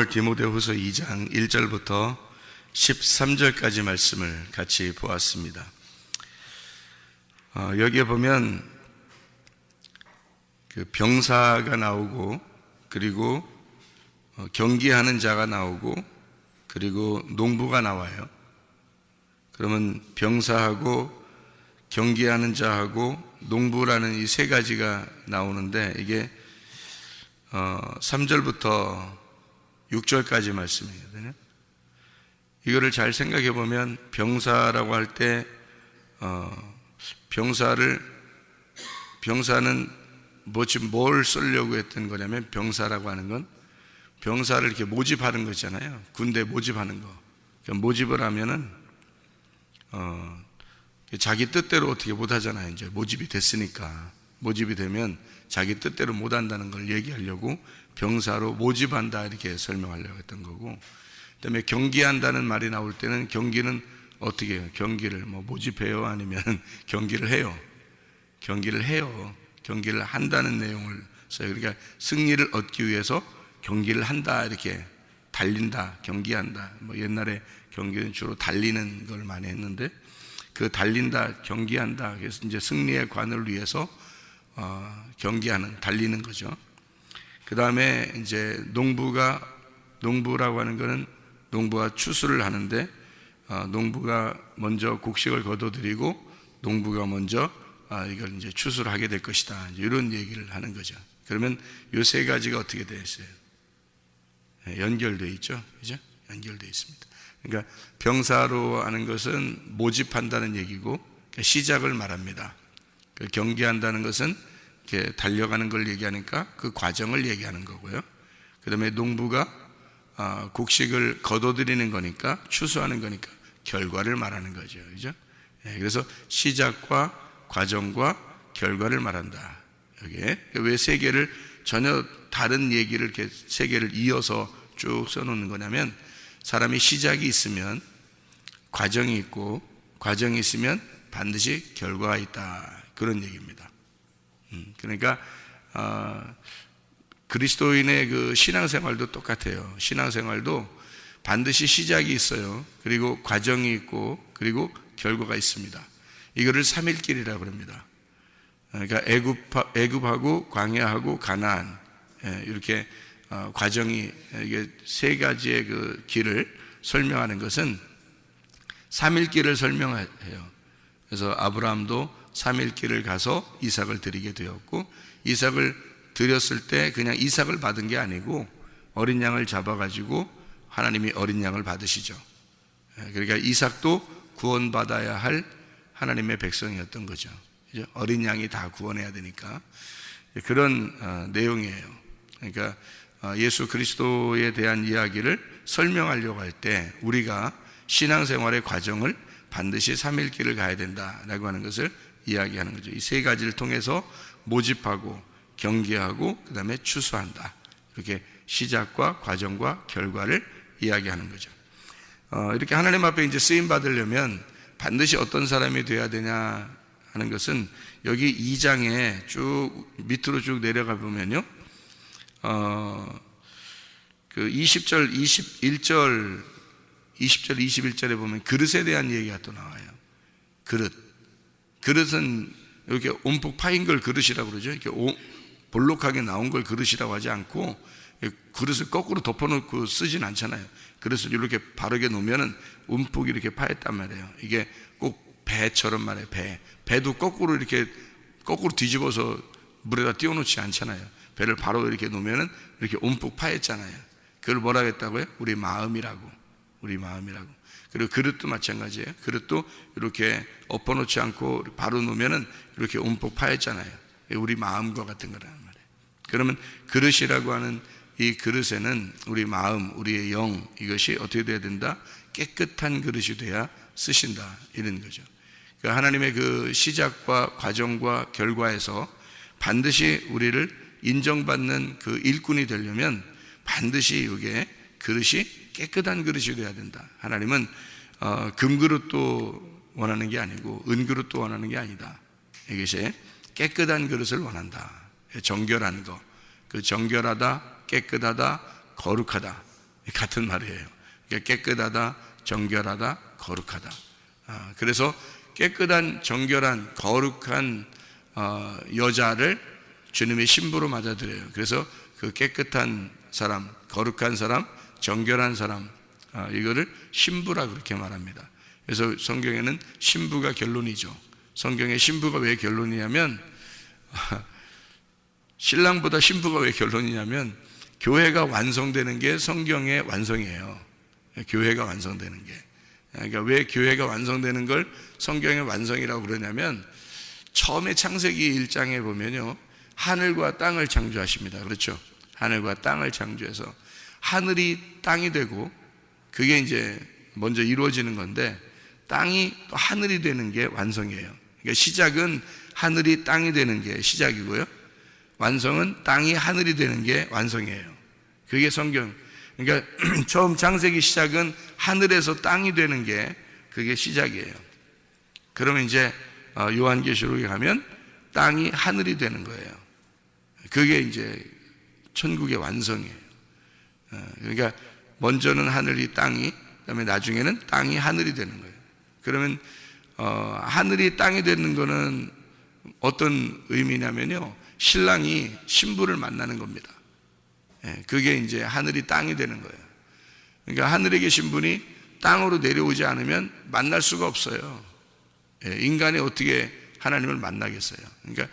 오늘 디모데후서 2장 1절부터 13절까지 말씀을 같이 보았습니다. 여기에 보면 그 병사가 나오고, 그리고 경기하는 자가 나오고, 그리고 농부가 나와요. 그러면 병사하고 경기하는 자하고 농부라는 이 세 가지가 나오는데, 이게 3절부터 6절까지 말씀이거든요. 이거를 잘 생각해 보면 병사라고 할 때 병사는 지금 뭘 쓰려고 했던 거냐면, 병사라고 하는 건 병사를 이렇게 모집하는 거잖아요. 군대 모집하는 거. 그러니까 모집을 하면은 자기 뜻대로 어떻게 못 하잖아요. 이제 모집이 됐으니까. 모집이 되면 자기 뜻대로 못 한다는 걸 얘기하려고 병사로 모집한다 이렇게 설명하려고 했던 거고, 그다음에 경기한다는 말이 나올 때는 경기는 어떻게 해요? 경기를 모집해요? 아니면 경기를 해요? 경기를 한다는 내용을 써요. 그러니까 승리를 얻기 위해서 경기를 한다, 이렇게 달린다, 경기한다. 옛날에 경기는 주로 달리는 걸 많이 했는데, 그 달린다, 경기한다, 그래서 이제 승리의 관을 위해서 달리는 거죠. 그 다음에 이제 농부라고 하는 거는 농부가 추수를 하는데, 농부가 먼저 곡식을 거둬들이고 농부가 먼저 이걸 이제 추수를 하게 될 것이다, 이런 얘기를 하는 거죠. 그러면 이 세 가지가 어떻게 되어 있어요? 연결되어 있죠, 그죠? 연결되어 있습니다. 그러니까 병사로 하는 것은 모집한다는 얘기고, 시작을 말합니다. 경기한다는 것은 이렇게 달려가는 걸 얘기하니까 그 과정을 얘기하는 거고요. 그 다음에 농부가 곡식을 거둬들이는 거니까, 추수하는 거니까 결과를 말하는 거죠, 그죠? 그래서 시작과 과정과 결과를 말한다. 여기에 왜 세 개를 전혀 다른 얘기를 이렇게 세 개를 이어서 쭉 써놓는 거냐면, 사람이 시작이 있으면 과정이 있고, 과정이 있으면 반드시 결과가 있다, 그런 얘기입니다. 그러니까 그리스도인의 그 신앙생활도 똑같아요. 신앙생활도 반드시 시작이 있어요. 그리고 과정이 있고, 그리고 결과가 있습니다. 이거를 삼일길이라고 합니다. 그러니까 애굽하고 광야하고 가나안, 이렇게 과정이, 이게 세 가지의 그 길을 설명하는 것은 삼일길을 설명해요. 그래서 아브라함도 삼일길을 가서 이삭을 드리게 되었고, 이삭을 드렸을 때 그냥 이삭을 받은 게 아니고 어린 양을 잡아가지고 하나님이 어린 양을 받으시죠. 그러니까 이삭도 구원받아야 할 하나님의 백성이었던 거죠. 어린 양이 다 구원해야 되니까 그런 내용이에요. 그러니까 예수 그리스도에 대한 이야기를 설명하려고 할 때 우리가 신앙생활의 과정을 반드시 삼일길을 가야 된다라고 하는 것을 이야기하는 거죠. 이 세 가지를 통해서 모집하고 경계하고 그 다음에 추수한다, 이렇게 시작과 과정과 결과를 이야기하는 거죠. 이렇게 하나님 앞에 이제 쓰임 받으려면 반드시 어떤 사람이 돼야 되냐 하는 것은, 여기 2장에 쭉 밑으로 쭉 내려가 보면요, 그 20절, 21절, 20절, 21절에 보면 그릇에 대한 얘기가 또 나와요. 그릇은 이렇게 움푹 파인 걸 그릇이라고 그러죠. 이렇게 볼록하게 나온 걸 그릇이라고 하지 않고, 그릇을 거꾸로 덮어놓고 쓰진 않잖아요. 그릇을 이렇게 바르게 놓으면은 움푹 이렇게 파였단 말이에요. 이게 꼭 배처럼 말이에요. 배도 거꾸로 뒤집어서 물에다 띄워놓지 않잖아요. 배를 바로 이렇게 놓으면은 이렇게 움푹 파였잖아요. 그걸 뭐라 했다고요? 우리 마음이라고. 그리고 그릇도 마찬가지예요. 그릇도 이렇게 엎어놓지 않고 바로 놓으면은 이렇게 움푹 파였잖아요. 우리 마음과 같은 거라는 말이에요. 그러면 그릇이라고 하는 이 그릇에는 우리 마음, 우리의 영, 이것이 어떻게 돼야 된다? 깨끗한 그릇이 돼야 쓰신다, 이런 거죠. 그러니까 하나님의 그 시작과 과정과 결과에서 반드시 우리를 인정받는 그 일꾼이 되려면 반드시 이게 그릇이 깨끗한 그릇이 돼야 된다. 하나님은 금그릇도 원하는 게 아니고 은그릇도 원하는 게 아니다. 이것이 깨끗한 그릇을 원한다. 정결한 거, 그 정결하다, 깨끗하다, 거룩하다, 같은 말이에요. 그러니까 깨끗하다, 정결하다, 거룩하다. 그래서 깨끗한, 정결한, 거룩한 여자를 주님의 신부로 맞아들여요. 그래서 그 깨끗한 사람, 거룩한 사람, 정결한 사람, 이거를 신부라 그렇게 말합니다. 그래서 성경에는 신부가 결론이죠. 성경에 신부가 왜 결론이냐면, 신랑보다 신부가 왜 결론이냐면, 교회가 완성되는 게 성경의 완성이에요. 교회가 완성되는 게. 그러니까 왜 교회가 완성되는 걸 성경의 완성이라고 그러냐면, 처음에 창세기 1장에 보면요, 하늘과 땅을 창조하십니다. 그렇죠? 하늘과 땅을 창조해서 하늘이 땅이 되고, 그게 이제 먼저 이루어지는 건데, 땅이 또 하늘이 되는 게 완성이에요. 그러니까 시작은 하늘이 땅이 되는 게 시작이고요, 완성은 땅이 하늘이 되는 게 완성이에요. 그게 성경. 그러니까 처음 창세기 시작은 하늘에서 땅이 되는 게 그게 시작이에요. 그러면 이제 요한계시록에 가면 땅이 하늘이 되는 거예요. 그게 이제 천국의 완성이에요. 그러니까 먼저는 하늘이 땅이, 그다음에 나중에는 땅이 하늘이 되는 거예요. 그러면 하늘이 땅이 되는 거는 어떤 의미냐면요, 신랑이 신부를 만나는 겁니다. 그게 이제 하늘이 땅이 되는 거예요. 그러니까 하늘에 계신 분이 땅으로 내려오지 않으면 만날 수가 없어요. 인간이 어떻게 하나님을 만나겠어요? 그러니까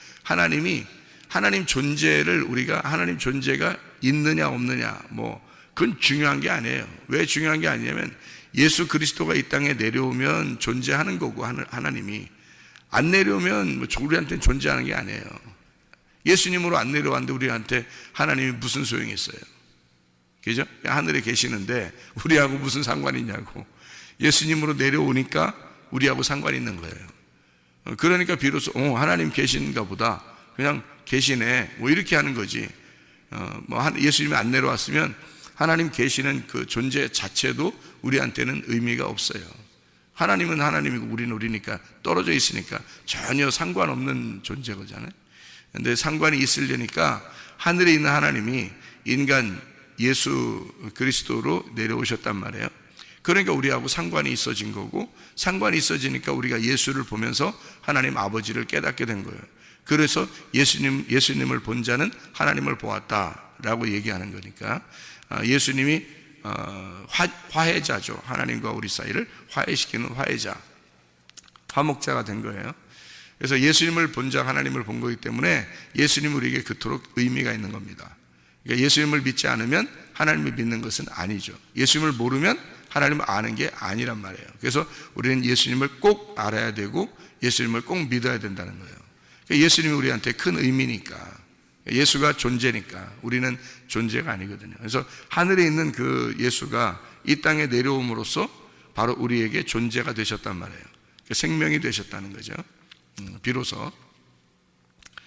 하나님 존재를, 우리가 하나님 존재가 있느냐 없느냐, 그건 중요한 게 아니에요. 왜 중요한 게 아니냐면, 예수 그리스도가 이 땅에 내려오면 존재하는 거고, 하나님이 안 내려오면 우리한테는 존재하는 게 아니에요. 예수님으로 안 내려왔는데 우리한테 하나님이 무슨 소용이 있어요? 그죠? 하늘에 계시는데 우리하고 무슨 상관이 있냐고. 예수님으로 내려오니까 우리하고 상관이 있는 거예요. 그러니까 비로소 하나님 계신가 보다, 그냥 계시네, 이렇게 하는 거지. 예수님이 안 내려왔으면 하나님 계시는 그 존재 자체도 우리한테는 의미가 없어요. 하나님은 하나님이고 우리는 우리니까, 떨어져 있으니까 전혀 상관없는 존재거잖아요. 근데 상관이 있으려니까 하늘에 있는 하나님이 인간 예수 그리스도로 내려오셨단 말이에요. 그러니까 우리하고 상관이 있어진 거고, 상관이 있어지니까 우리가 예수를 보면서 하나님 아버지를 깨닫게 된 거예요. 그래서 예수님을 본 자는 하나님을 보았다라고 얘기하는 거니까, 예수님이 화해자죠. 하나님과 우리 사이를 화해시키는 화해자, 화목자가 된 거예요. 그래서 예수님을 본 자, 하나님을 본 거기 때문에 예수님은 우리에게 그토록 의미가 있는 겁니다. 그러니까 예수님을 믿지 않으면 하나님을 믿는 것은 아니죠. 예수님을 모르면 하나님을 아는 게 아니란 말이에요. 그래서 우리는 예수님을 꼭 알아야 되고 예수님을 꼭 믿어야 된다는 거예요. 그러니까 예수님이 우리한테 큰 의미니까, 예수가 존재니까 우리는 존재가 아니거든요. 그래서 하늘에 있는 그 예수가 이 땅에 내려옴으로써 바로 우리에게 존재가 되셨단 말이에요. 생명이 되셨다는 거죠. 비로소.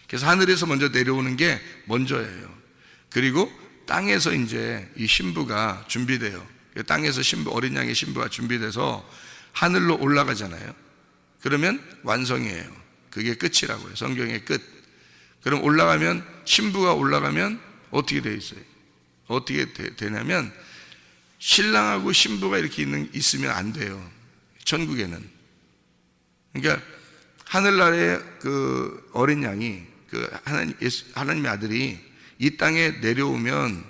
그래서 하늘에서 먼저 내려오는 게 먼저예요. 그리고 땅에서 이제 이 신부가 준비돼요. 땅에서 어린 양의 신부가 준비돼서 하늘로 올라가잖아요. 그러면 완성이에요. 그게 끝이라고요. 성경의 끝. 그럼 신부가 올라가면 어떻게 돼 있어요? 어떻게 되냐면, 신랑하고 신부가 이렇게 있으면 안 돼요. 천국에는. 그러니까 하늘나라의 그 어린 양이, 하나님의 아들이 이 땅에 내려오면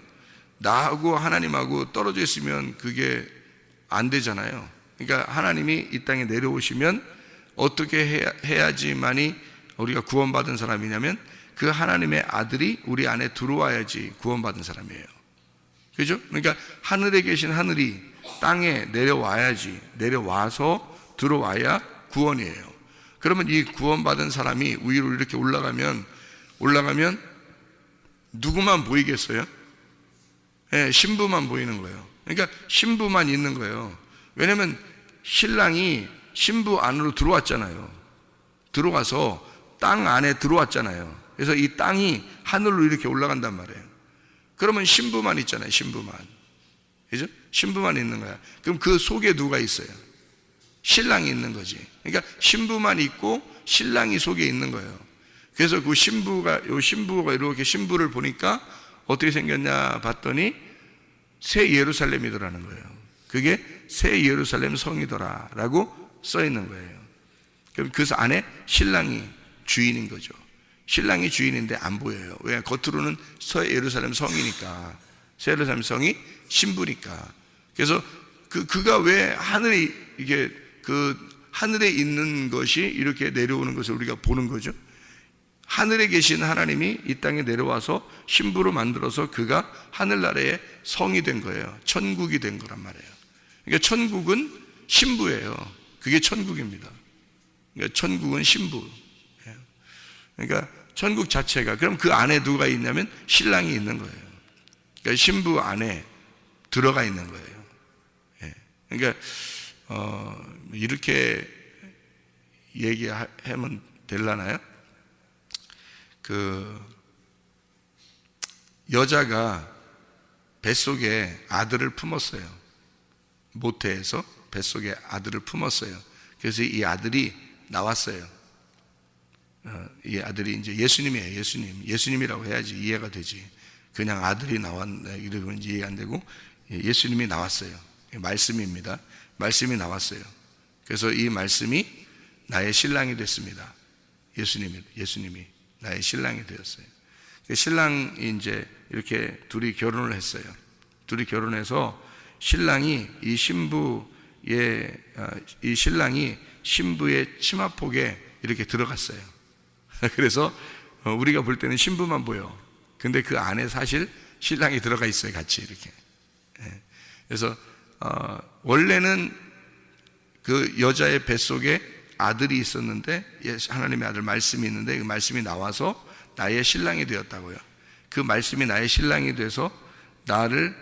나하고 하나님하고 떨어져 있으면 그게 안 되잖아요. 그러니까 하나님이 이 땅에 내려오시면 어떻게 해야지만이 우리가 구원받은 사람이냐면, 그 하나님의 아들이 우리 안에 들어와야지 구원받은 사람이에요. 그죠? 그러니까 하늘에 계신 하늘이 땅에 내려와서 들어와야 구원이에요. 그러면 이 구원받은 사람이 위로 이렇게 올라가면 누구만 보이겠어요? 신부만 보이는 거예요. 그러니까 신부만 있는 거예요. 왜냐하면 신랑이 신부 안으로 들어왔잖아요. 들어가서 땅 안에 들어왔잖아요. 그래서 이 땅이 하늘로 이렇게 올라간단 말이에요. 그러면 신부만 있잖아요. 신부만. 그죠? 신부만 있는 거야. 그럼 그 속에 누가 있어요? 신랑이 있는 거지. 그러니까 신부만 있고 신랑이 속에 있는 거예요. 그래서 그 신부가 이렇게 신부를 보니까 어떻게 생겼냐 봤더니 새 예루살렘이더라는 거예요. 그게 새 예루살렘 성이더라 라고 써 있는 거예요. 그럼 그 안에 신랑이 주인인 거죠. 신랑이 주인인데 안 보여요. 왜? 겉으로는 새 예루살렘 성이니까, 새 예루살렘 성이 신부니까. 그래서 그가 왜 하늘에, 이게 하늘에 있는 것이 이렇게 내려오는 것을 우리가 보는 거죠. 하늘에 계신 하나님이 이 땅에 내려와서 신부로 만들어서 그가 하늘나라의 성이 된 거예요. 천국이 된 거란 말이에요. 그러니까 천국은 신부예요. 그게 천국입니다. 그러니까 천국은 신부. 그러니까 천국 자체가, 그럼 그 안에 누가 있냐면 신랑이 있는 거예요. 그러니까 신부 안에 들어가 있는 거예요. 그러니까 이렇게 얘기하면 되려나요? 여자가 뱃속에 아들을 품었어요. 모태에서 뱃속에 아들을 품었어요. 그래서 이 아들이 나왔어요. 이 아들이 이제 예수님이에요. 예수님이라고 해야지 이해가 되지. 그냥 아들이 나왔네 이러면 이해가 안 되고, 예수님이 나왔어요. 말씀입니다. 말씀이 나왔어요. 그래서 이 말씀이 나의 신랑이 됐습니다. 예수님이 나의 신랑이 되었어요. 신랑이 이제 이렇게 둘이 결혼을 했어요. 둘이 결혼해서 신랑이 이 신부의 치마폭에 이렇게 들어갔어요. 그래서 우리가 볼 때는 신부만 보여. 근데 그 안에 사실 신랑이 들어가 있어요. 같이 이렇게. 그래서 원래는 그 여자의 뱃속에 아들이 있었는데, 하나님의 아들 말씀이 있는데, 그 말씀이 나와서 나의 신랑이 되었다고요. 그 말씀이 나의 신랑이 돼서 나를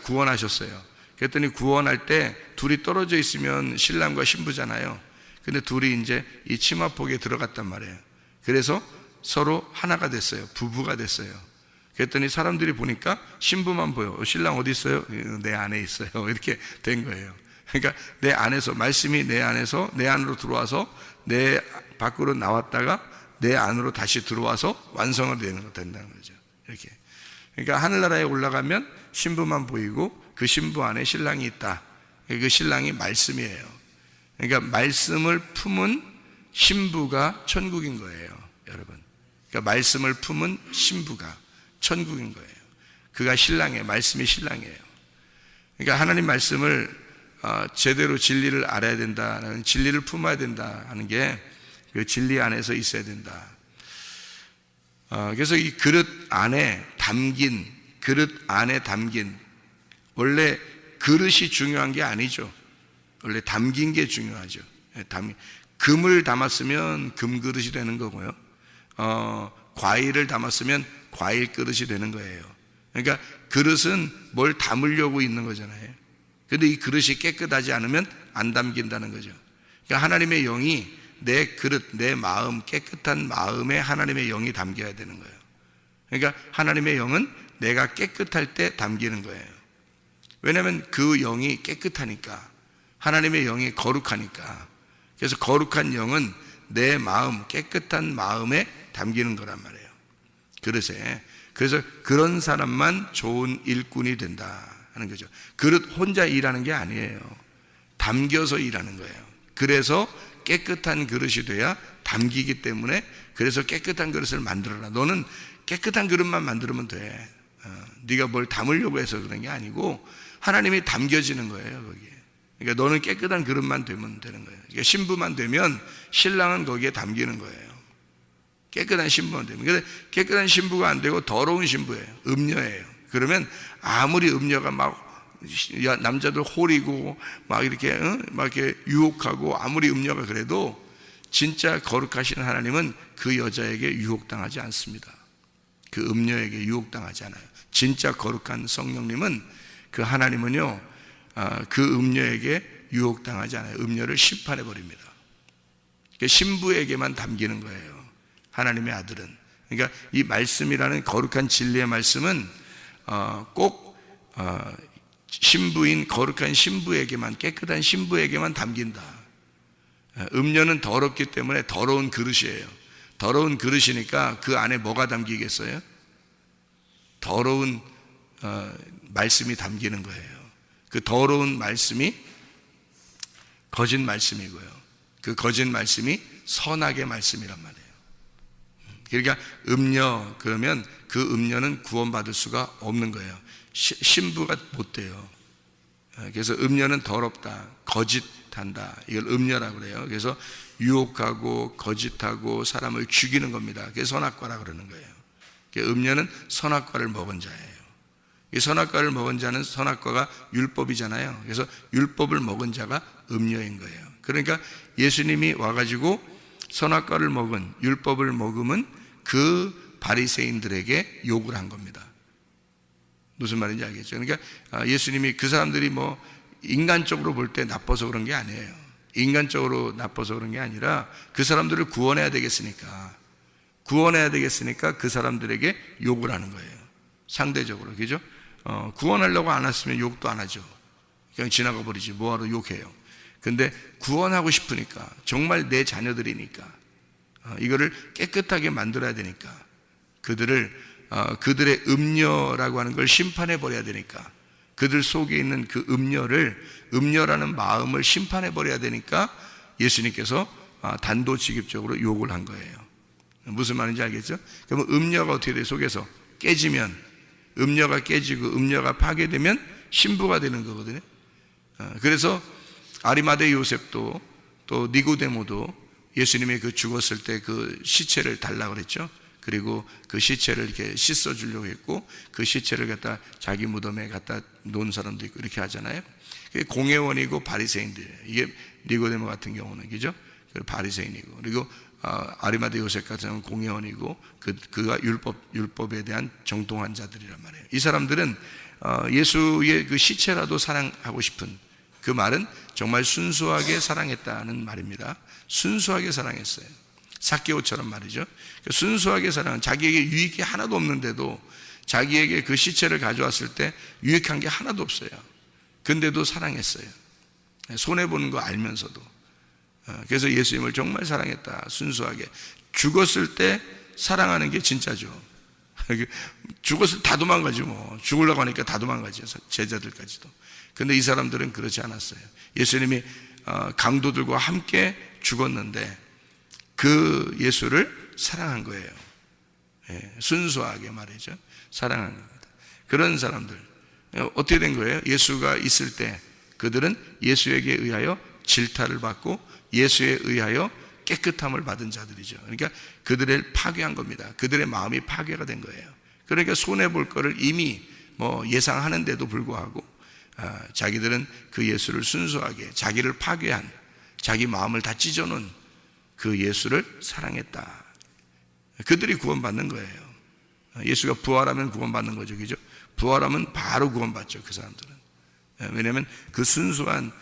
구원하셨어요. 그랬더니 구원할 때 둘이 떨어져 있으면 신랑과 신부잖아요. 근데 둘이 이제 이 치마폭에 들어갔단 말이에요. 그래서 서로 하나가 됐어요. 부부가 됐어요. 그랬더니 사람들이 보니까 신부만 보여. 신랑 어디 있어요? 내 안에 있어요. 이렇게 된 거예요. 그러니까 내 안에서, 말씀이 내 안에서, 내 안으로 들어와서 내 밖으로 나왔다가 내 안으로 다시 들어와서 완성을 된다는 거죠. 이렇게. 그러니까 하늘나라에 올라가면 신부만 보이고 그 신부 안에 신랑이 있다. 그 신랑이 말씀이에요. 그러니까 말씀을 품은 신부가 천국인 거예요, 여러분. 그러니까 말씀을 품은 신부가 천국인 거예요. 그가 신랑이에요. 말씀이 신랑이에요. 그러니까 하나님 말씀을 제대로 진리를 알아야 된다는, 진리를 품어야 된다 하는 게 그 진리 안에서 있어야 된다. 그래서 이 그릇 안에 담긴, 원래 그릇이 중요한 게 아니죠. 원래 담긴 게 중요하죠. 금을 담았으면 금 그릇이 되는 거고요. 과일을 담았으면 과일 그릇이 되는 거예요. 그러니까 그릇은 뭘 담으려고 있는 거잖아요. 근데 이 그릇이 깨끗하지 않으면 안 담긴다는 거죠. 그러니까 하나님의 영이 내 그릇, 내 마음, 깨끗한 마음에 하나님의 영이 담겨야 되는 거예요. 그러니까 하나님의 영은 내가 깨끗할 때 담기는 거예요. 왜냐하면 그 영이 깨끗하니까, 하나님의 영이 거룩하니까. 그래서 거룩한 영은 내 마음, 깨끗한 마음에 담기는 거란 말이에요. 그릇에. 그래서 그런 사람만 좋은 일꾼이 된다 하는 거죠. 그릇 혼자 일하는 게 아니에요. 담겨서 일하는 거예요. 그래서 깨끗한 그릇이 돼야 담기기 때문에, 그래서 깨끗한 그릇을 만들어라. 너는 깨끗한 그릇만 만들면 돼. 네가 뭘 담으려고 해서 그런 게 아니고 하나님이 담겨지는 거예요, 거기에. 그러니까 너는 깨끗한 그릇만 되면 되는 거예요. 그러니까 신부만 되면 신랑은 거기에 담기는 거예요. 깨끗한 신부만 되면. 근데 깨끗한 신부가 안 되고 더러운 신부예요. 음녀예요. 그러면 아무리 음녀가 막 남자들 홀이고 막 이렇게 유혹하고, 아무리 음녀가 그래도 진짜 거룩하신 하나님은 그 여자에게 유혹당하지 않습니다. 그 음녀에게 유혹당하지 않아요. 진짜 거룩한 성령님은, 그 하나님은요, 그 음녀에게 유혹당하지 않아요. 음녀를 심판해 버립니다. 신부에게만 담기는 거예요, 하나님의 아들은. 그러니까 이 말씀이라는 거룩한 진리의 말씀은 꼭 신부인 거룩한 신부에게만, 깨끗한 신부에게만 담긴다. 음녀는 더럽기 때문에 더러운 그릇이에요. 더러운 그릇이니까 그 안에 뭐가 담기겠어요? 더러운 말씀이 담기는 거예요. 그 더러운 말씀이 거짓 말씀이고요. 그 거짓 말씀이 선악의 말씀이란 말이에요. 그러니까 음녀 그러면 그 음녀는 구원받을 수가 없는 거예요. 신부가 못 돼요. 그래서 음녀는 더럽다, 거짓한다. 이걸 음녀라고 그래요. 그래서 유혹하고 거짓하고 사람을 죽이는 겁니다. 그게 선악과라고 그러는 거예요. 음녀는 선악과를 먹은 자예요. 이 선악과를 먹은 자는 선악과가 율법이잖아요. 그래서 율법을 먹은 자가 음녀인 거예요. 그러니까 예수님이 와가지고 선악과를 먹은, 율법을 먹으면 그 바리새인들에게 욕을 한 겁니다. 무슨 말인지 알겠죠? 그러니까 예수님이 그 사람들이 뭐 인간적으로 볼 때 나빠서 그런 게 아니에요. 인간적으로 나빠서 그런 게 아니라 그 사람들을 구원해야 되겠으니까 그 사람들에게 욕을 하는 거예요. 상대적으로. 그죠? 구원하려고 안 했으면 욕도 안 하죠. 그냥 지나가 버리지. 뭐하러 욕해요. 근데 구원하고 싶으니까, 정말 내 자녀들이니까, 이거를 깨끗하게 만들어야 되니까, 그들의 음녀라고 하는 걸 심판해 버려야 되니까, 그들 속에 있는 그 음녀라는 마음을 심판해 버려야 되니까 예수님께서 단도직입적으로 욕을 한 거예요. 무슨 말인지 알겠죠? 그러면 음녀가 어떻게 돼? 속에서 깨지면, 음녀가 깨지고 음녀가 파괴되면 신부가 되는 거거든요. 그래서 아리마대 요셉도 또 니고데모도 예수님이 그 죽었을 때 그 시체를 달라고 그랬죠. 그리고 그 시체를 이렇게 씻어 주려고 했고, 그 시체를 갖다 자기 무덤에 갖다 놓은 사람도 있고 이렇게 하잖아요. 그게 공회원이고 바리새인들. 이게 니고데모 같은 경우는, 그죠? 바리새인이고, 그리고 아리마대 요셉 같은 경우는 공회원이고, 그가 율법에 대한 정통한 자들이란 말이에요. 이 사람들은 예수의 그 시체라도 사랑하고 싶은, 그 말은 정말 순수하게 사랑했다는 말입니다. 순수하게 사랑했어요. 삭개오처럼 말이죠. 순수하게 사랑한, 자기에게 유익이 하나도 없는데도 자기에게 그 시체를 가져왔을 때 유익한 게 하나도 없어요. 근데도 사랑했어요. 손해보는 거 알면서도. 그래서 예수님을 정말 사랑했다. 순수하게. 죽었을 때 사랑하는 게 진짜죠. 죽었을 때 다 도망가지 뭐. 죽으려고 하니까 다 도망가죠. 제자들까지도. 근데 이 사람들은 그렇지 않았어요. 예수님이 강도들과 함께 죽었는데 그 예수를 사랑한 거예요. 순수하게 말이죠. 사랑한 겁니다. 그런 사람들. 어떻게 된 거예요? 예수가 있을 때 그들은 예수에게 의하여 질타를 받고 예수에 의하여 깨끗함을 받은 자들이죠. 그러니까 그들을 파괴한 겁니다. 그들의 마음이 파괴가 된 거예요. 그러니까 손해볼 거를 이미 뭐 예상하는데도 불구하고 자기들은 그 예수를 순수하게, 자기를 파괴한, 자기 마음을 다 찢어놓은 그 예수를 사랑했다. 그들이 구원받는 거예요. 예수가 부활하면 구원받는 거죠. 그죠? 부활하면 바로 구원받죠. 그 사람들은. 왜냐하면 그 순수한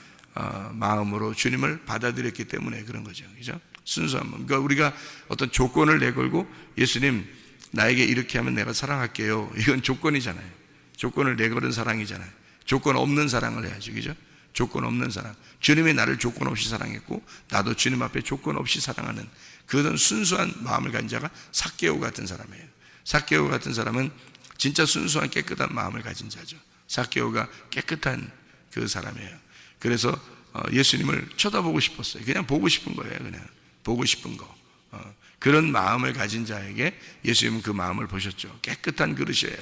마음으로 주님을 받아들였기 때문에 그런 거죠. 그죠? 순수한 마음. 그러니까 우리가 어떤 조건을 내걸고 예수님 나에게 이렇게 하면 내가 사랑할게요. 이건 조건이잖아요. 조건을 내걸은 사랑이잖아요. 조건 없는 사랑을 해야죠. 그죠? 조건 없는 사랑. 주님이 나를 조건 없이 사랑했고 나도 주님 앞에 조건 없이 사랑하는 그런 순수한 마음을 가진 자가 삭개오 같은 사람이에요. 삭개오 같은 사람은 진짜 순수한 깨끗한 마음을 가진 자죠. 삭개오가 깨끗한 그 사람이에요. 그래서 예수님을 쳐다보고 싶었어요. 그냥 보고 싶은 거예요. 그냥 보고 싶은 거. 그런 마음을 가진 자에게 예수님은 그 마음을 보셨죠. 깨끗한 그릇이에요.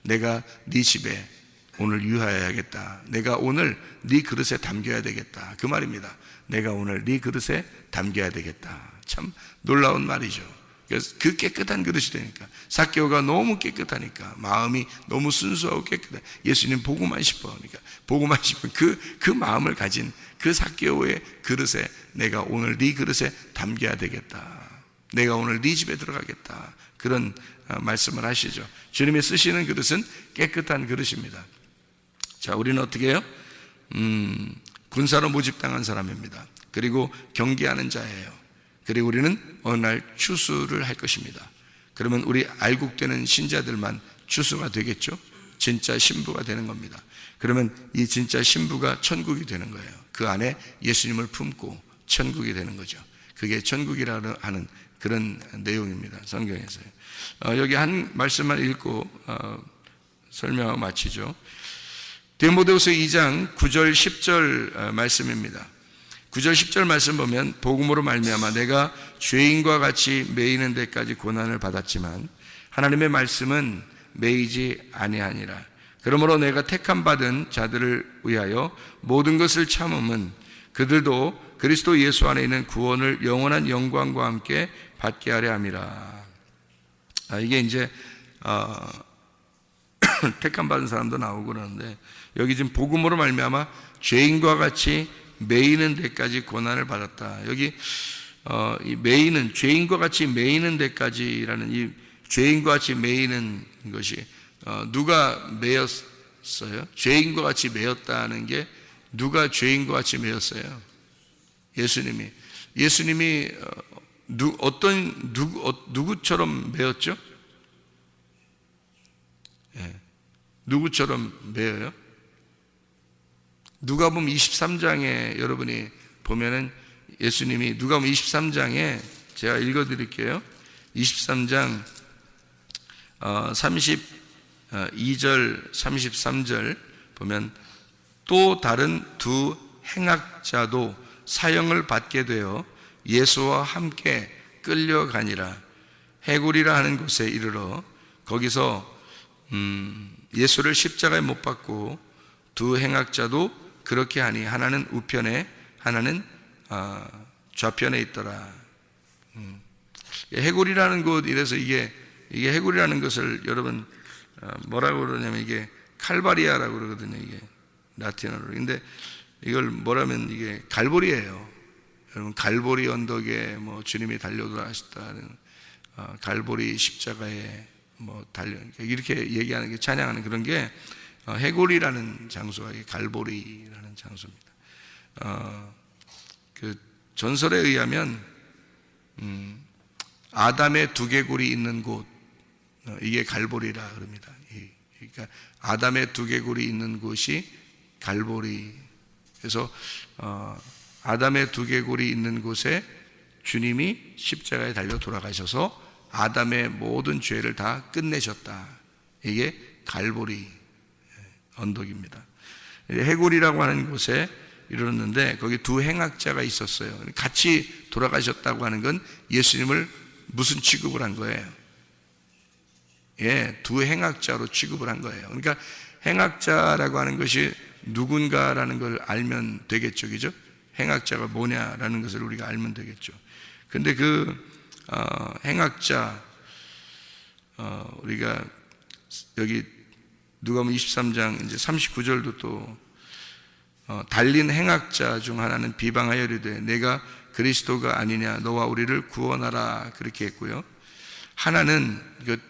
내가 네 집에 오늘 유하여야겠다. 내가 오늘 네 그릇에 담겨야 되겠다. 그 말입니다. 내가 오늘 네 그릇에 담겨야 되겠다. 참 놀라운 말이죠. 그래서 그 깨끗한 그릇이 되니까, 삭개오가 너무 깨끗하니까, 마음이 너무 순수하고 깨끗해. 예수님 보고만 싶어. 그러니까 보고만 싶은 그 마음을 가진 그 삭개오의 그릇에 내가 오늘 네 그릇에 담겨야 되겠다. 내가 오늘 네 집에 들어가겠다. 그런 말씀을 하시죠. 주님이 쓰시는 그릇은 깨끗한 그릇입니다. 자, 우리는 어떻게 해요? 군사로 모집당한 사람입니다. 그리고 경계하는 자예요. 그리고 우리는 어느 날 추수를 할 것입니다. 그러면 우리 알곡되는 신자들만 추수가 되겠죠? 진짜 신부가 되는 겁니다. 그러면 이 진짜 신부가 천국이 되는 거예요. 그 안에 예수님을 품고 천국이 되는 거죠. 그게 천국이라는 하는 그런 내용입니다. 성경에서요. 여기 한 말씀만 읽고 설명하고 마치죠. 디모데후서 2장 9절 10절 말씀입니다. 9절 10절 말씀 보면 복음으로 말미암아 내가 죄인과 같이 매이는 데까지 고난을 받았지만 하나님의 말씀은 매이지 아니하니라. 그러므로 내가 택함 받은 자들을 위하여 모든 것을 참음은 그들도 그리스도 예수 안에 있는 구원을 영원한 영광과 함께 받게 하려 함이라. 이게 이제 택함 받은 사람도 나오고 그러는데 여기 지금 복음으로 말미암아 죄인과 같이 매이는 데까지 고난을 받았다. 여기 이 매이는 죄인과 같이 매이는 데까지라는 이 죄인과 같이 매이는 것이 누가 매였어요? 죄인과 같이 매였다는 게 누가 죄인과 같이 매였어요? 예수님이 누구처럼 매였죠? 예. 누구처럼 매여요? 누가복음 23장에 여러분이 보면은 예수님이 누가복음 23장에 제가 읽어드릴게요. 23장 32절 33절 보면 또 다른 두 행악자도 사형을 받게 되어 예수와 함께 끌려가니라. 해골이라 하는 곳에 이르러 거기서 예수를 십자가에 못 박고 두 행악자도 그렇게 하니 하나는 우편에 하나는 좌편에 있더라. 해골이라는 곳, 이래서 이게 해골이라는 것을 여러분 뭐라고 그러냐면 이게 칼바리아라고 그러거든요. 이게 라틴어로. 근데 이걸 뭐라면 이게 갈보리예요. 여러분 갈보리 언덕에 뭐 주님이 달려 돌아가셨다는 갈보리 십자가에 뭐 달려 이렇게 얘기하는 게 찬양하는 그런 게 해골이라는 장소가 갈보리라는 장소입니다. 그 전설에 의하면 아담의 두개골이 있는 곳, 이게 갈보리라 그럽니다. 그러니까 아담의 두개골이 있는 곳이 갈보리. 그래서 아담의 두개골이 있는 곳에 주님이 십자가에 달려 돌아가셔서 아담의 모든 죄를 다 끝내셨다. 이게 갈보리 언덕입니다. 해골이라고 하는 곳에 이르렀는데 거기 두 행악자가 있었어요. 같이 돌아가셨다고 하는 건 예수님을 무슨 취급을 한 거예요? 예, 두 행악자로 취급을 한 거예요. 그러니까 행악자라고 하는 것이 누군가라는 걸 알면 되겠죠, 그죠? 행악자가 뭐냐라는 것을 우리가 알면 되겠죠. 근데 그 행악자, 우리가 여기 누가복음 23장 이제 39절도 또 달린 행악자 중 하나는 비방하여 이르되 내가 그리스도가 아니냐 너와 우리를 구원하라 그렇게 했고요. 하나는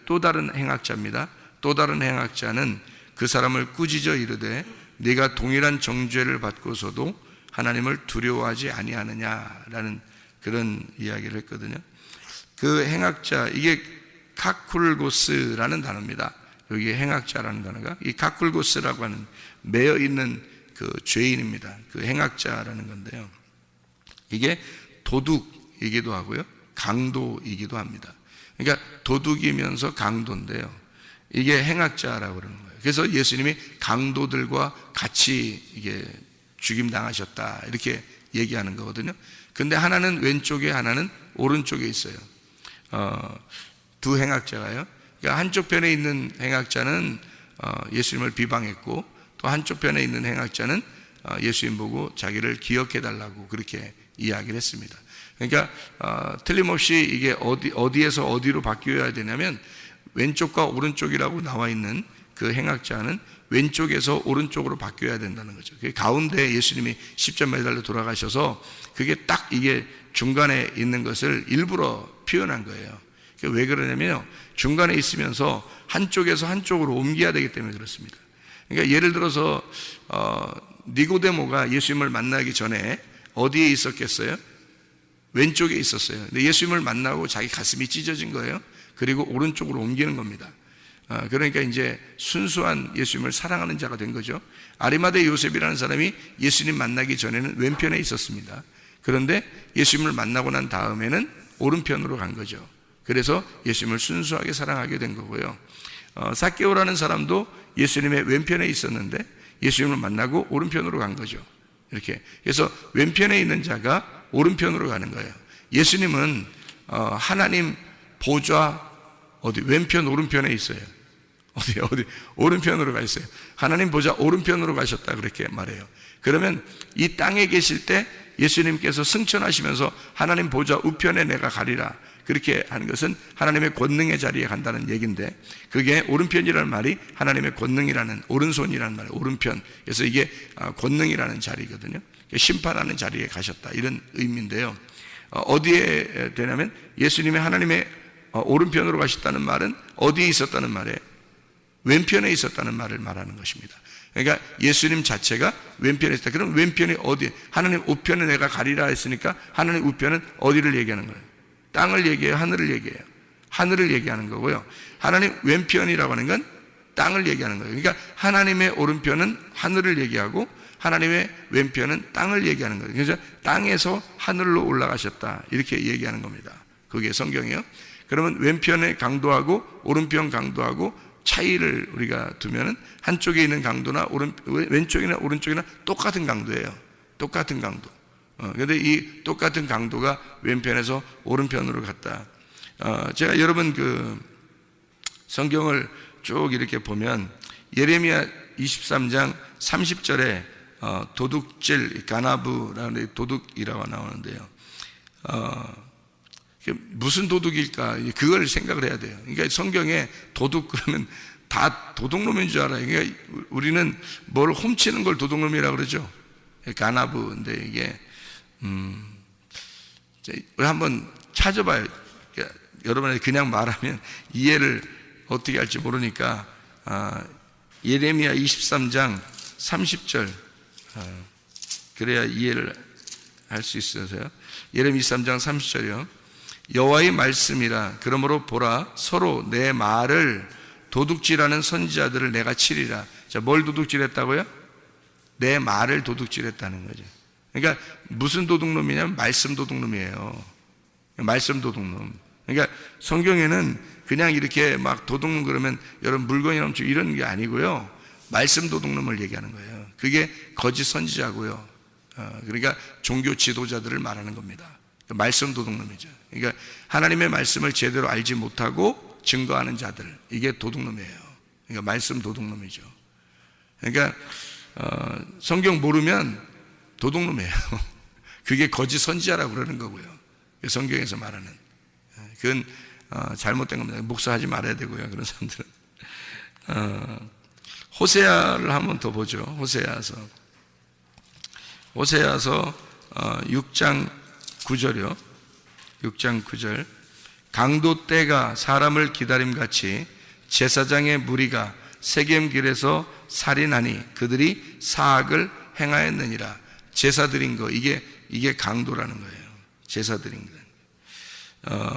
또 다른 행악자입니다. 또 다른 행악자는 그 사람을 꾸짖어 이르되 네가 동일한 정죄를 받고서도 하나님을 두려워하지 아니하느냐라는 그런 이야기를 했거든요. 그 행악자, 이게 카쿨고스라는 단어입니다. 여기 행악자라는 단어가 이 카쿨고스라고 하는 매여 있는 그 죄인입니다. 그 행악자라는 건데요. 이게 도둑이기도 하고요, 강도이기도 합니다. 그러니까 도둑이면서 강도인데요. 이게 행악자라고 그러는 거예요. 그래서 예수님이 강도들과 같이 이게 죽임 당하셨다 이렇게 얘기하는 거거든요. 근데 하나는 왼쪽에 하나는 오른쪽에 있어요. 두 행악자가요. 그러니까 한쪽 편에 있는 행악자는 예수님을 비방했고 또 한쪽 편에 있는 행악자는 예수님 보고 자기를 기억해 달라고 그렇게 이야기를 했습니다. 그러니까 틀림없이 이게 어디에서 어디로 바뀌어야 되냐면 왼쪽과 오른쪽이라고 나와 있는 그 행악자는 왼쪽에서 오른쪽으로 바뀌어야 된다는 거죠. 가운데 예수님이 십자가에 달려 돌아가셔서 그게 딱 이게 중간에 있는 것을 일부러 표현한 거예요. 왜 그러냐면요, 중간에 있으면서 한쪽에서 한쪽으로 옮겨야 되기 때문에 그렇습니다. 그러니까 예를 들어서 니고데모가 예수님을 만나기 전에 어디에 있었겠어요? 왼쪽에 있었어요. 근데 예수님을 만나고 자기 가슴이 찢어진 거예요. 그리고 오른쪽으로 옮기는 겁니다. 그러니까 이제 순수한 예수님을 사랑하는 자가 된 거죠. 아리마대 요셉이라는 사람이 예수님 만나기 전에는 왼편에 있었습니다. 그런데 예수님을 만나고 난 다음에는 오른편으로 간 거죠. 그래서 예수님을 순수하게 사랑하게 된 거고요. 삭개오라는 사람도 예수님의 왼편에 있었는데 예수님을 만나고 오른편으로 간 거죠. 이렇게. 그래서 왼편에 있는 자가 오른편으로 가는 거예요. 예수님은 하나님 보좌 어디 왼편 오른편에 있어요. 어디 오른편으로 가 있어요. 하나님 보좌 오른편으로 가셨다 그렇게 말해요. 그러면 이 땅에 계실 때 예수님께서 승천하시면서 하나님 보좌 우편에 내가 가리라 그렇게 하는 것은 하나님의 권능의 자리에 간다는 얘기인데, 그게 오른편이라는 말이 하나님의 권능이라는, 오른손이라는 말이에요. 오른편. 그래서 이게 권능이라는 자리거든요. 심판하는 자리에 가셨다 이런 의미인데요. 어디에 되냐면 예수님이 하나님의 오른편으로 가셨다는 말은 어디에 있었다는 말이에요? 왼편에 있었다는 말을 말하는 것입니다. 그러니까 예수님 자체가 왼편에 있었다. 그럼 왼편이 어디? 하나님 우편에 내가 가리라 했으니까 하나님 우편은 어디를 얘기하는 거예요? 땅을 얘기해요? 하늘을 얘기해요? 하늘을 얘기하는 거고요. 하나님 왼편이라고 하는 건 땅을 얘기하는 거예요. 그러니까 하나님의 오른편은 하늘을 얘기하고 하나님의 왼편은 땅을 얘기하는 거예요. 그래서 땅에서 하늘로 올라가셨다 이렇게 얘기하는 겁니다. 그게 성경이에요. 그러면 왼편의 강도하고 오른편 강도하고 차이를 우리가 두면은 한쪽에 있는 강도나 왼쪽이나 오른쪽이나 똑같은 강도예요. 똑같은 강도. 그런데 이 똑같은 강도가 왼편에서 오른편으로 갔다. 제가 여러분 그 성경을 쭉 이렇게 보면 예레미야 23장 30절에 도둑질 가나브라는 도둑이라고 나오는데요. 무슨 도둑일까? 그걸 생각을 해야 돼요. 그러니까 성경에 도둑 그러면 다 도둑놈인 줄 알아요. 그러니까 우리는 뭘 훔치는 걸 도둑놈이라고 그러죠. 가나브인데 이게 우리 한번 찾아봐요. 여러분이 그냥 말하면 이해를 어떻게 할지 모르니까 예레미야 23장 30절 그래야 이해를 할 수 있어서요. 예레미야 23장 30절이요. 여호와의 말씀이라. 그러므로 보라, 서로 내 말을 도둑질하는 선지자들을 내가 치리라. 자, 뭘 도둑질했다고요? 내 말을 도둑질했다는 거죠. 그러니까 무슨 도둑놈이냐면 말씀 도둑놈이에요. 말씀 도둑놈. 그러니까 성경에는 그냥 이렇게 막 도둑놈 그러면 여러분 물건이 넘치고 이런 게 아니고요. 말씀 도둑놈을 얘기하는 거예요. 그게 거짓 선지자고요. 그러니까 종교 지도자들을 말하는 겁니다. 말씀 도둑놈이죠. 그러니까 하나님의 말씀을 제대로 알지 못하고 증거하는 자들, 이게 도둑놈이에요. 그러니까 말씀 도둑놈이죠. 그러니까 성경 모르면 도둑놈이에요. 그게 거짓 선지자라고 그러는 거고요. 성경에서 말하는 그건 잘못된 겁니다. 목사하지 말아야 되고요. 그런 사람들은. 호세아를 한번 더 보죠. 호세아서 6장 9절이요. 6장 9절. 강도 떼가 사람을 기다림같이 제사장의 무리가 세겜길에서 살인하니 그들이 사악을 행하였느니라. 제사 드린 거, 이게 강도라는 거예요. 제사 드린 거.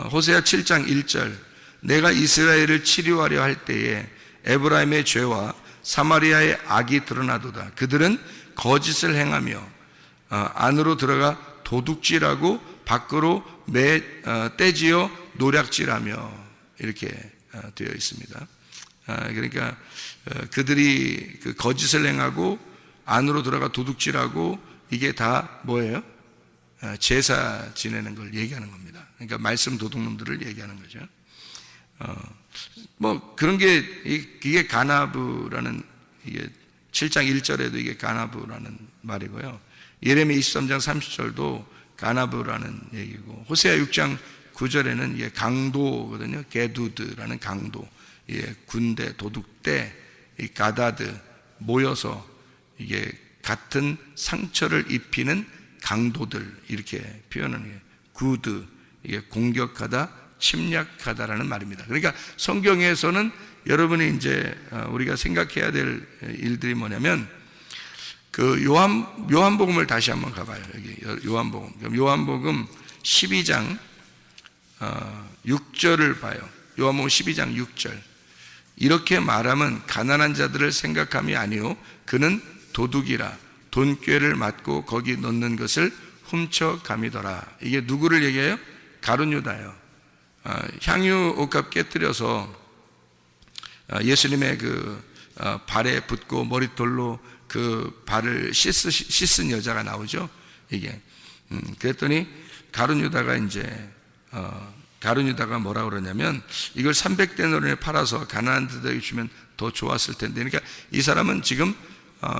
호세아 7장 1절. 내가 이스라엘을 치료하려 할 때에 에브라임의 죄와 사마리아의 악이 드러나도다. 그들은 거짓을 행하며 안으로 들어가 도둑질하고 밖으로 떼지어 노략질하며 이렇게 되어 있습니다. 그러니까 그들이 그 거짓을 행하고 안으로 들어가 도둑질하고 이게 다 뭐예요? 제사 지내는 걸 얘기하는 겁니다. 그러니까 말씀 도둑놈들을 얘기하는 거죠. 뭐 그런 게 이게 가나브라는, 이게 7장 1절에도 이게 가나브라는 말이고요. 예레미야 23장 30절도 가나브라는 얘기고, 호세아 6장 9절에는 이게 강도거든요. 게두드라는 강도. 예, 군대, 도둑대, 이 가다드 모여서 이게 같은 상처를 입히는 강도들, 이렇게 표현하는 게 구드, 이게 공격하다, 침략하다라는 말입니다. 그러니까 성경에서는 여러분이 이제 우리가 생각해야 될 일들이 뭐냐면, 그 요한복음을 다시 한번 가봐요. 여기 요한복음. 그럼 요한복음 12장 6절을 봐요. 요한복음 12장 6절. 이렇게 말하면 가난한 자들을 생각함이 아니요 그는 도둑이라 돈꾀를 맞고 거기 넣는 것을 훔쳐감이더라. 이게 누구를 얘기해요? 가룟 유다예요. 향유 옷값 깨뜨려서 예수님의 발에 붓고 머릿돌로 그 발을 씻은 여자가 나오죠. 이게 그랬더니 가룟 유다가 가룟 유다가 뭐라 그러냐면 이걸 300데나리온에 팔아서 가난한 자들에게 주면 더 좋았을 텐데. 그러니까 이 사람은 지금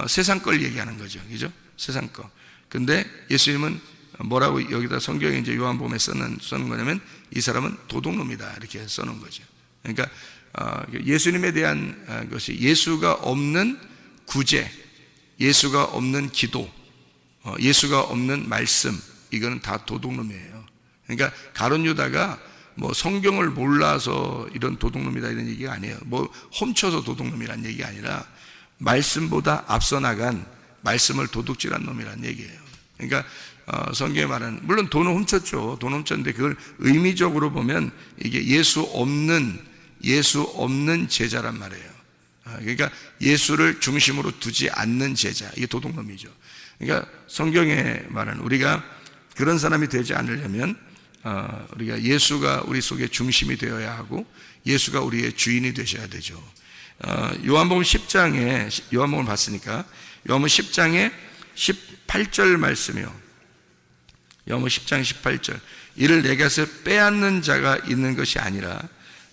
세상 걸 얘기하는 거죠, 그죠? 세상 거. 근데 예수님은 뭐라고 여기다 성경에 이제 요한복음에 써는 거냐면 이 사람은 도둑놈이다 이렇게 써놓은 거죠. 그러니까 예수님에 대한 것이 예수가 없는 구제, 예수가 없는 기도, 예수가 없는 말씀, 이거는 다 도둑놈이에요. 그러니까 가룟 유다가 뭐 성경을 몰라서 이런 도둑놈이다 이런 얘기가 아니에요. 뭐 훔쳐서 도둑놈이란 얘기가 아니라 말씀보다 앞서 나간 말씀을 도둑질한 놈이란 얘기예요. 그러니까 성경에 말하는, 물론 돈을 훔쳤죠. 돈 훔쳤는데 그걸 의미적으로 보면 이게 예수 없는 제자란 말이에요. 그러니까 예수를 중심으로 두지 않는 제자, 이게 도둑놈이죠. 그러니까 성경에 말하는, 우리가 그런 사람이 되지 않으려면 우리가 예수가 우리 속에 중심이 되어야 하고 예수가 우리의 주인이 되셔야 되죠. 요한복음 10장에, 요한복음을 봤으니까 요한복음 10장에 18절 말씀이요. 요한복음 10장 18절. 이를 내게서 빼앗는 자가 있는 것이 아니라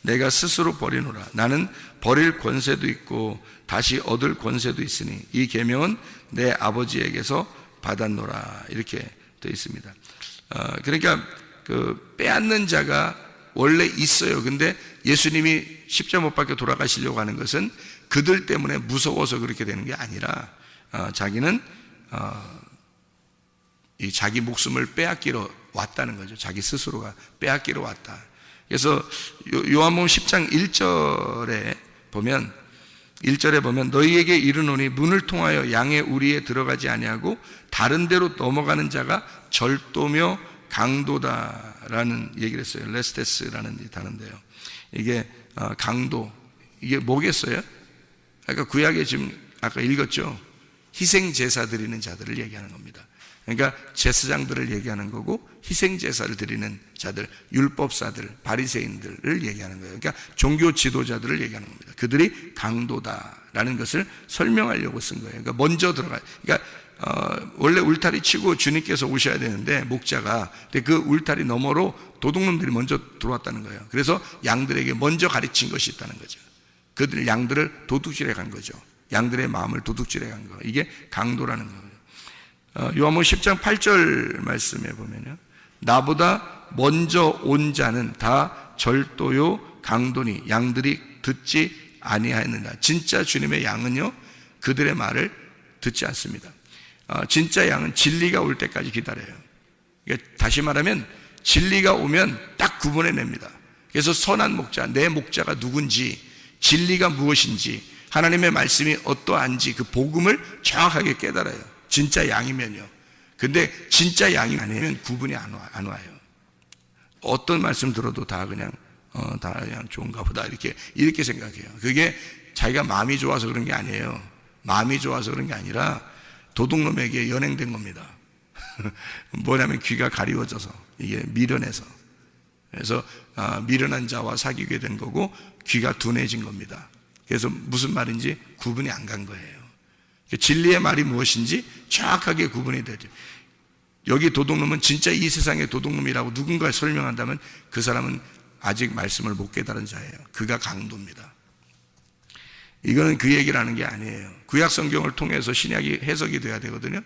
내가 스스로 버리노라. 나는 버릴 권세도 있고 다시 얻을 권세도 있으니 이 계명은 내 아버지에게서 받았노라. 이렇게 되어 있습니다. 그러니까 그 빼앗는 자가 원래 있어요. 근데 예수님이 십자가 못 박혀 돌아가시려고 하는 것은 그들 때문에 무서워서 그렇게 되는 게 아니라 자기는 이 자기 목숨을 빼앗기러 왔다는 거죠. 자기 스스로가 빼앗기러 왔다. 그래서 요한복음 10장 1절에 보면 너희에게 이르노니 문을 통하여 양의 우리에 들어가지 아니하고 다른 데로 넘어가는 자가 절도며 강도다라는 얘기를 했어요. 레스테스라는 단어인데요. 이게 강도, 이게 뭐겠어요? 아까 구약에 지금 아까 읽었죠. 희생 제사 드리는 자들을 얘기하는 겁니다. 그러니까 제사장들을 얘기하는 거고 희생 제사를 드리는 자들, 율법사들, 바리새인들을 얘기하는 거예요. 그러니까 종교 지도자들을 얘기하는 겁니다. 그들이 강도다라는 것을 설명하려고 쓴 거예요. 그러니까 먼저 들어가. 그러니까 원래 울타리 치고 주님께서 오셔야 되는데 목자가, 근데 그 울타리 너머로 도둑놈들이 먼저 들어왔다는 거예요. 그래서 양들에게 먼저 가르친 것이 있다는 거죠. 그들 양들을 도둑질해 간 거죠. 양들의 마음을 도둑질해 간 거. 이게 강도라는 거예요. 요한복음 10장 8절 말씀에 보면요, 나보다 먼저 온 자는 다 절도요 강도니 양들이 듣지 아니하였느니라. 진짜 주님의 양은요 그들의 말을 듣지 않습니다. 진짜 양은 진리가 올 때까지 기다려요. 그러니까 다시 말하면 진리가 오면 딱 구분해냅니다. 그래서 선한 목자, 내 목자가 누군지, 진리가 무엇인지, 하나님의 말씀이 어떠한지 그 복음을 정확하게 깨달아요. 진짜 양이면요. 근데 진짜 양이 아니면 구분이 안 와요. 어떤 말씀 들어도 다 그냥 좋은가 보다 이렇게 생각해요. 그게 자기가 마음이 좋아서 그런 게 아니에요. 마음이 좋아서 그런 게 아니라 도둑놈에게 연행된 겁니다. 뭐냐면 귀가 가리워져서, 이게 미련해서. 그래서 미련한 자와 사귀게 된 거고 귀가 둔해진 겁니다. 그래서 무슨 말인지 구분이 안 간 거예요. 진리의 말이 무엇인지 정확하게 구분이 되죠. 여기 도둑놈은 진짜 이 세상의 도둑놈이라고 누군가 설명한다면 그 사람은 아직 말씀을 못 깨달은 자예요. 그가 강도입니다. 이거는 그 얘기를 하는 게 아니에요. 구약 성경을 통해서 신약이 해석이 돼야 되거든요.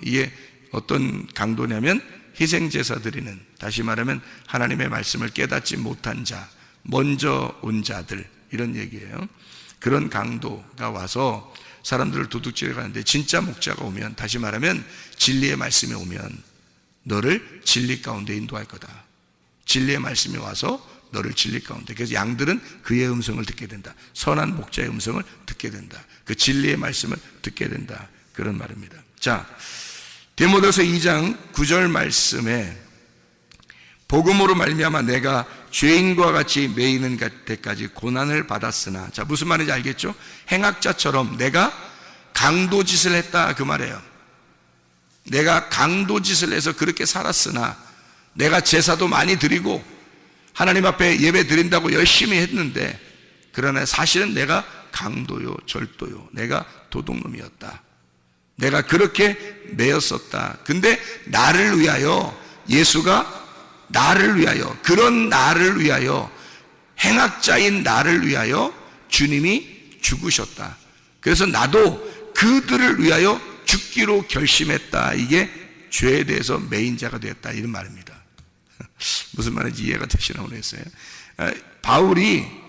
이게 어떤 강도냐면 희생제사 드리는, 다시 말하면 하나님의 말씀을 깨닫지 못한 자, 먼저 온 자들, 이런 얘기예요. 그런 강도가 와서 사람들을 도둑질해 가는데 진짜 목자가 오면, 다시 말하면 진리의 말씀이 오면 너를 진리 가운데 인도할 거다. 진리의 말씀이 와서 너를 진리 가운데, 그래서 양들은 그의 음성을 듣게 된다. 선한 목자의 음성을 듣게 된다. 그 진리의 말씀을 듣게 된다. 그런 말입니다. 자, 디모데후서 2장 9절 말씀에 복음으로 말미암아 내가 죄인과 같이 매이는 때까지 고난을 받았으나, 자, 무슨 말인지 알겠죠? 행악자처럼 내가 강도짓을 했다, 그 말이에요. 내가 강도짓을 해서 그렇게 살았으나, 내가 제사도 많이 드리고 하나님 앞에 예배 드린다고 열심히 했는데 그러나 사실은 내가 강도요, 절도요, 내가 도둑놈이었다. 내가 그렇게 매였었다. 근데 나를 위하여, 예수가 나를 위하여, 그런 나를 위하여, 행악자인 나를 위하여 주님이 죽으셨다. 그래서 나도 그들을 위하여 죽기로 결심했다. 이게 죄에 대해서 매인 자가 되었다, 이런 말입니다. 무슨 말인지 이해가 되시나 모르겠어요. 바울이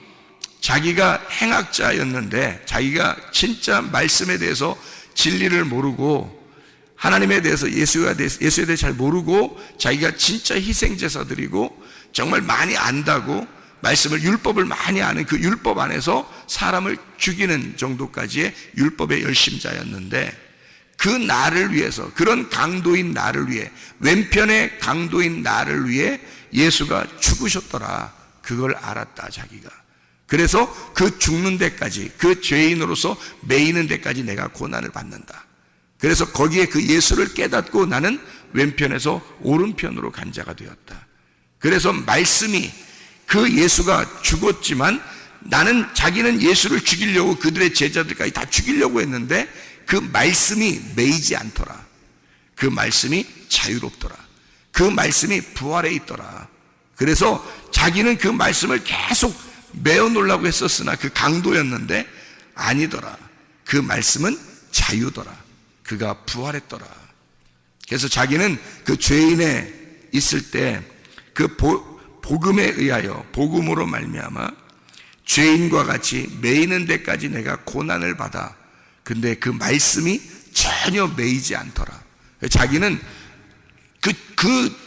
자기가 행악자였는데, 자기가 진짜 말씀에 대해서 진리를 모르고, 하나님에 대해서, 예수에 대해서 잘 모르고, 자기가 진짜 희생제사 드리고 정말 많이 안다고, 말씀을, 율법을 많이 아는 그 율법 안에서 사람을 죽이는 정도까지의 율법의 열심자였는데, 그 나를 위해서, 그런 강도인 나를 위해, 왼편의 강도인 나를 위해 예수가 죽으셨더라. 그걸 알았다, 자기가. 그래서 그 죽는 데까지, 그 죄인으로서 매이는 데까지 내가 고난을 받는다. 그래서 거기에 그 예수를 깨닫고 나는 왼편에서 오른편으로 간 자가 되었다. 그래서 말씀이, 그 예수가 죽었지만 자기는 예수를 죽이려고 그들의 제자들까지 다 죽이려고 했는데, 그 말씀이 매이지 않더라. 그 말씀이 자유롭더라. 그 말씀이 부활해 있더라. 그래서 자기는 그 말씀을 계속 매어 놓으려고 했었으나 그 강도였는데 아니더라. 그 말씀은 자유더라. 그가 부활했더라. 그래서 자기는 그 죄인에 있을 때 그 복음에 의하여, 복음으로 말미암아 죄인과 같이 매이는 데까지 내가 고난을 받아. 근데 그 말씀이 전혀 매이지 않더라. 자기는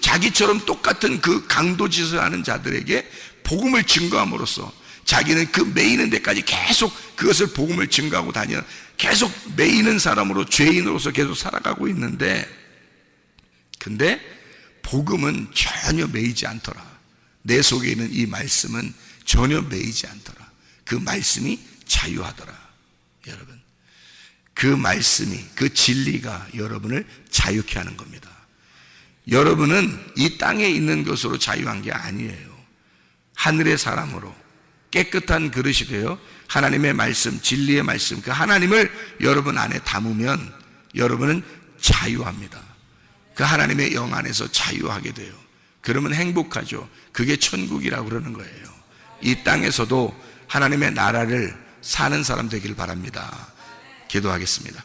자기처럼 똑같은 그 강도짓을 하는 자들에게 복음을 증거함으로써 자기는 그 매이는 데까지 계속 그것을 복음을 증거하고 다녀, 계속 매이는 사람으로, 죄인으로서 계속 살아가고 있는데, 근데 복음은 전혀 매이지 않더라. 내 속에 있는 이 말씀은 전혀 매이지 않더라. 그 말씀이 자유하더라. 여러분, 그 말씀이, 그 진리가 여러분을 자유케 하는 겁니다. 여러분은 이 땅에 있는 것으로 자유한 게 아니에요. 하늘의 사람으로 깨끗한 그릇이 되어 하나님의 말씀, 진리의 말씀, 그 하나님을 여러분 안에 담으면 여러분은 자유합니다. 그 하나님의 영 안에서 자유하게 돼요. 그러면 행복하죠. 그게 천국이라고 그러는 거예요. 이 땅에서도 하나님의 나라를 사는 사람 되길 바랍니다. 기도하겠습니다.